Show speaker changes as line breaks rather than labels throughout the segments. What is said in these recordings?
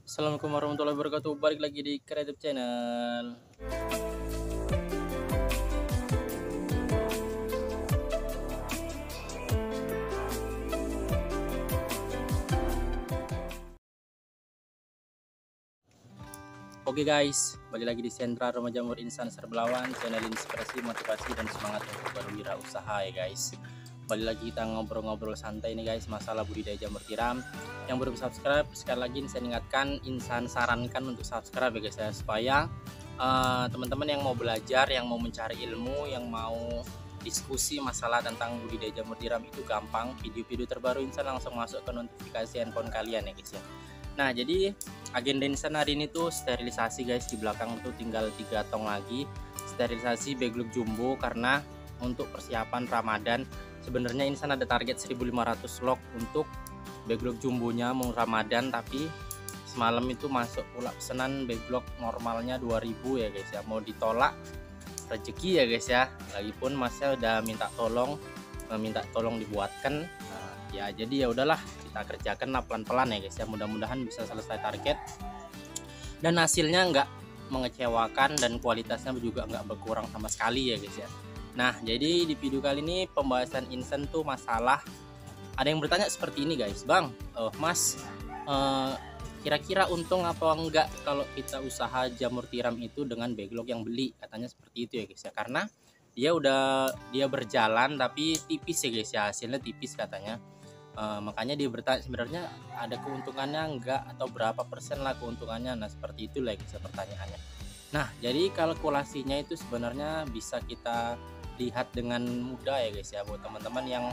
Assalamualaikum warahmatullahi wabarakatuh. Balik lagi di Kreatif Channel. Oke guys, balik lagi di Sentra Rumah Jamur Insan Serbelawan, channel inspirasi, motivasi, dan semangat untuk berwirausaha ya guys. Balik lagi kita ngobrol-ngobrol santai nih guys, masalah budidaya jamur tiram. Yang belum subscribe, sekali lagi saya ingatkan, Insan sarankan untuk subscribe ya guys ya, supaya teman-teman yang mau belajar, yang mau mencari ilmu, yang mau diskusi masalah tentang budidaya jamur tiram itu gampang. Video-video terbaru Insan langsung masuk ke notifikasi handphone kalian ya guys ya. Nah, jadi agenda Insan hari ini tuh sterilisasi guys. Di belakang tuh tinggal 3 tong lagi sterilisasi backlog jumbo, karena untuk persiapan Ramadan. Sebenarnya Insan ada target 1500 log untuk backlog jumbonya mau Ramadan, tapi semalam itu masuk pula pesanan backlog normalnya 2000 ya guys ya. Mau ditolak rezeki ya guys ya. Lagipun masnya udah minta tolong dibuatkan. Ya jadi ya udahlah, kita kerjakan lah pelan-pelan ya guys ya, mudah-mudahan bisa selesai target dan hasilnya nggak mengecewakan dan kualitasnya juga nggak berkurang sama sekali ya guys ya. Nah, jadi di video kali ini pembahasan Insan tuh masalah, ada yang bertanya seperti ini guys, Bang, Mas, kira-kira untung apa enggak kalau kita usaha jamur tiram itu dengan backlog yang beli, katanya seperti itu ya guys ya. Karena dia berjalan tapi tipis ya guys ya, hasilnya tipis katanya. Makanya dia bertanya sebenarnya ada keuntungannya enggak, atau berapa persen lah keuntungannya. Nah seperti itu lah guys pertanyaannya. Nah jadi kalkulasinya itu sebenarnya bisa kita lihat dengan mudah ya guys ya, buat teman-teman yang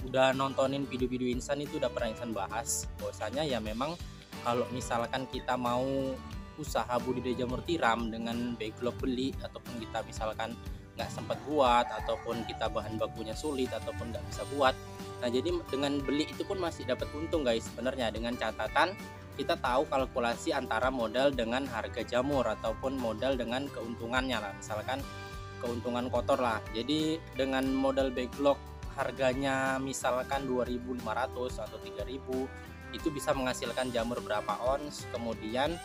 udah nontonin video-video Insan itu udah pernah Insan bahas bahwasanya ya memang kalau misalkan kita mau usaha budidaya jamur tiram dengan backlog beli, ataupun kita misalkan nggak sempat buat, ataupun kita bahan bakunya sulit, ataupun nggak bisa buat. Nah jadi dengan beli itu pun masih dapat untung guys sebenarnya, dengan catatan kita tahu kalkulasi antara modal dengan harga jamur, ataupun modal dengan keuntungannya lah, misalkan keuntungan kotor lah. Jadi dengan modal backlog harganya misalkan 2500 atau 3000, itu bisa menghasilkan jamur berapa ons, kemudian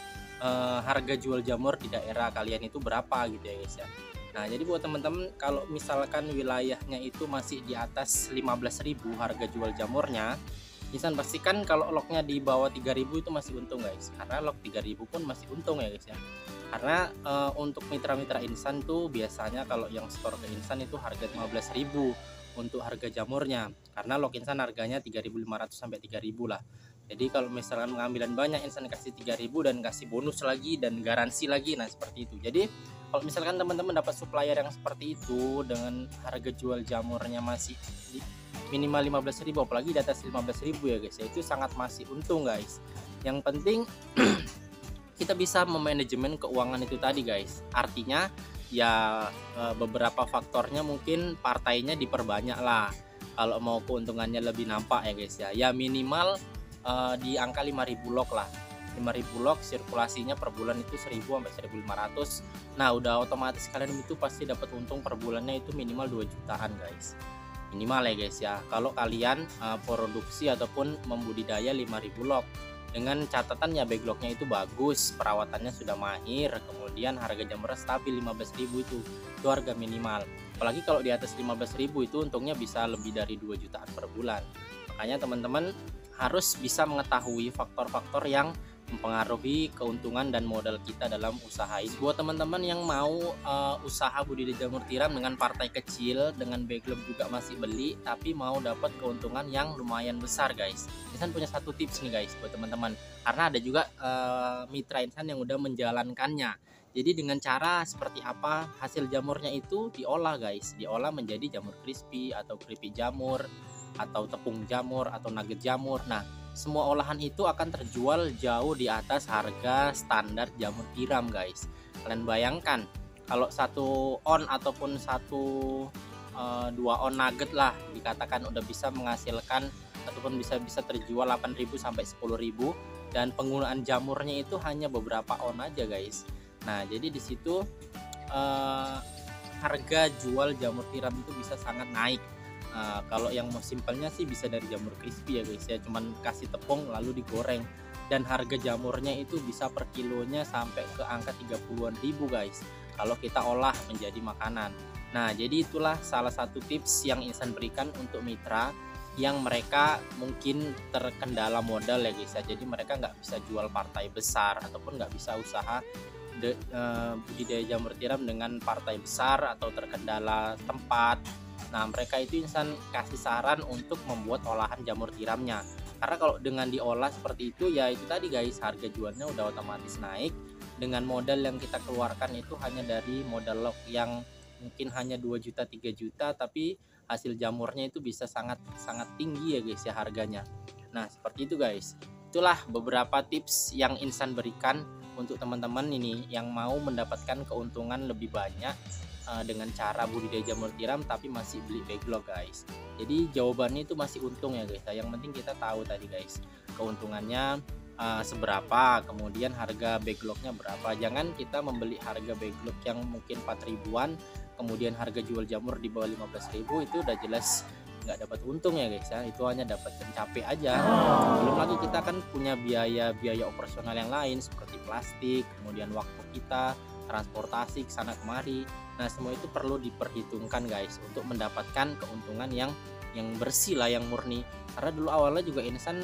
harga jual jamur di daerah kalian itu berapa gitu ya guys ya. Nah jadi buat teman-teman kalau misalkan wilayahnya itu masih di atas 15.000 harga jual jamurnya, Insan pastikan kalau lognya di bawah 3.000 itu masih untung guys, karena log 3.000 pun masih untung ya guys ya. Karena untuk mitra-mitra Insan tuh biasanya kalau yang store ke Insan itu harga 15.000 untuk harga jamurnya, karena log Insan harganya 3.500 sampai 3.000 lah. Jadi kalau misalkan pengambilan banyak, Insan kasih 3.000 dan kasih bonus lagi dan garansi lagi. Nah seperti itu. Jadi kalau misalkan teman-teman dapat supplier yang seperti itu dengan harga jual jamurnya masih di minimal 15.000, apalagi di atas 15.000 ya guys ya, itu sangat masih untung guys. Yang penting kita bisa memanajemen keuangan itu tadi guys. Artinya ya beberapa faktornya mungkin partainya diperbanyak lah kalau mau keuntungannya lebih nampak ya guys ya. Ya minimal di angka 5.000 log lah. 5.000 log sirkulasinya per bulan itu 1.000 sampai 1.500. Nah udah otomatis kalian itu pasti dapat untung per bulannya itu minimal 2 jutaan guys, minimal ya guys ya, kalau kalian produksi ataupun membudidaya 5.000 log. Dengan catatan ya backlognya itu bagus, perawatannya sudah mahir, kemudian harga jamurnya stabil 15.000 itu harga minimal. Apalagi kalau di atas 15.000 itu untungnya bisa lebih dari 2 jutaan per bulan. Makanya teman-teman harus bisa mengetahui faktor-faktor yang mempengaruhi keuntungan dan modal kita dalam usaha ini. Buat teman-teman yang mau usaha budidaya jamur tiram dengan partai kecil, dengan backlog juga masih beli, tapi mau dapat keuntungan yang lumayan besar guys, Insan punya satu tips nih guys buat teman-teman, karena ada juga mitra Insan yang udah menjalankannya. Jadi dengan cara seperti apa hasil jamurnya itu diolah guys, diolah menjadi jamur crispy atau keripik jamur, atau tepung jamur, atau nugget jamur. Nah semua olahan itu akan terjual jauh di atas harga standar jamur tiram guys. Kalian bayangkan kalau 1 on ataupun 2 on nugget lah dikatakan udah bisa menghasilkan ataupun bisa terjual 8.000 sampai 10.000, dan penggunaan jamurnya itu hanya beberapa on aja guys. Nah jadi di situ harga jual jamur tiram itu bisa sangat naik. Kalau yang mau simpelnya sih bisa dari jamur crispy ya guys ya, cuman kasih tepung lalu digoreng. dan harga jamurnya itu bisa per kilonya sampai ke angka 30-an ribu guys kalau kita olah menjadi makanan. Nah, jadi itulah salah satu tips yang Insan berikan untuk mitra yang mereka mungkin terkendala modal ya guys ya. Jadi mereka nggak bisa jual partai besar ataupun nggak bisa usaha budidaya jamur tiram dengan partai besar atau terkendala tempat. Nah, mereka itu Insan kasih saran untuk membuat olahan jamur tiramnya. Karena kalau dengan diolah seperti itu ya itu tadi guys, harga jualnya udah otomatis naik. Dengan modal yang kita keluarkan itu hanya dari modal log yang mungkin hanya 2 juta 3 juta, tapi hasil jamurnya itu bisa sangat tinggi ya guys ya harganya. Nah, seperti itu guys. Itulah beberapa tips yang Insan berikan untuk teman-teman ini yang mau mendapatkan keuntungan lebih banyak dengan cara budidaya jamur tiram tapi masih beli backlog guys. Jadi jawabannya itu masih untung ya guys. Yang penting kita tahu tadi guys keuntungannya seberapa, kemudian harga backlognya berapa. Jangan kita membeli harga backlog yang mungkin 4 ribuan, kemudian harga jual jamur di bawah 15.000, itu udah jelas nggak dapat untung ya guys ya. Itu hanya dapat pencapek aja. Belum lagi kita kan punya biaya operasional yang lain seperti plastik, kemudian waktu kita, transportasi ke sana kemari. Nah, semua itu perlu diperhitungkan guys untuk mendapatkan keuntungan yang bersih lah, yang murni. Karena dulu awalnya juga Insan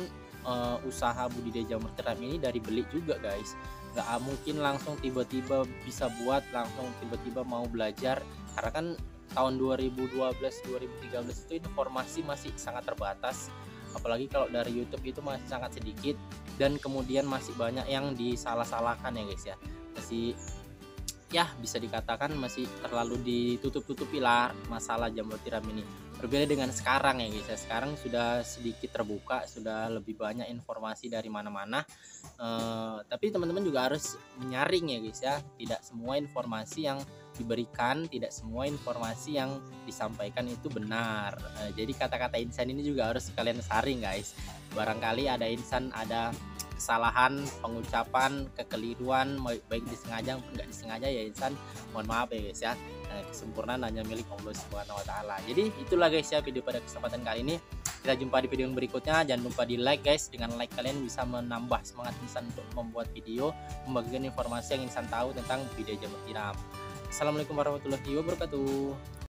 usaha budidaya jamur tiram ini dari beli juga guys. Nggak mungkin langsung tiba-tiba bisa buat, langsung tiba-tiba mau belajar. Karena kan tahun 2012-2013 itu informasi masih sangat terbatas. Apalagi kalau dari YouTube itu masih sangat sedikit, dan kemudian masih banyak yang disalah-salahkan ya guys ya. Masih ya bisa dikatakan masih terlalu ditutup-tutupi lah masalah jamur tiram ini. Berbeda dengan sekarang ya guys ya. Sekarang sudah sedikit terbuka, sudah lebih banyak informasi dari mana-mana. Tapi teman-teman juga harus menyaring ya guys ya. Tidak semua informasi yang diberikan, tidak semua informasi yang disampaikan itu benar. Jadi kata-kata Insan ini juga harus kalian saring guys. Barangkali ada Insan ada kesalahan pengucapan, kekeliruan, baik disengaja maupun nggak disengaja ya Insan mohon maaf ya guys ya. Kesempurnaan hanya milik Allah Subhanahu wa taala. Jadi itulah guys ya video pada kesempatan kali ini. Kita jumpa di video yang berikutnya. Jangan lupa di like guys. Dengan like kalian bisa menambah semangat Insan untuk membuat video, membagikan informasi yang Insan tahu tentang budidaya jamur tiram. Assalamualaikum warahmatullahi wabarakatuh.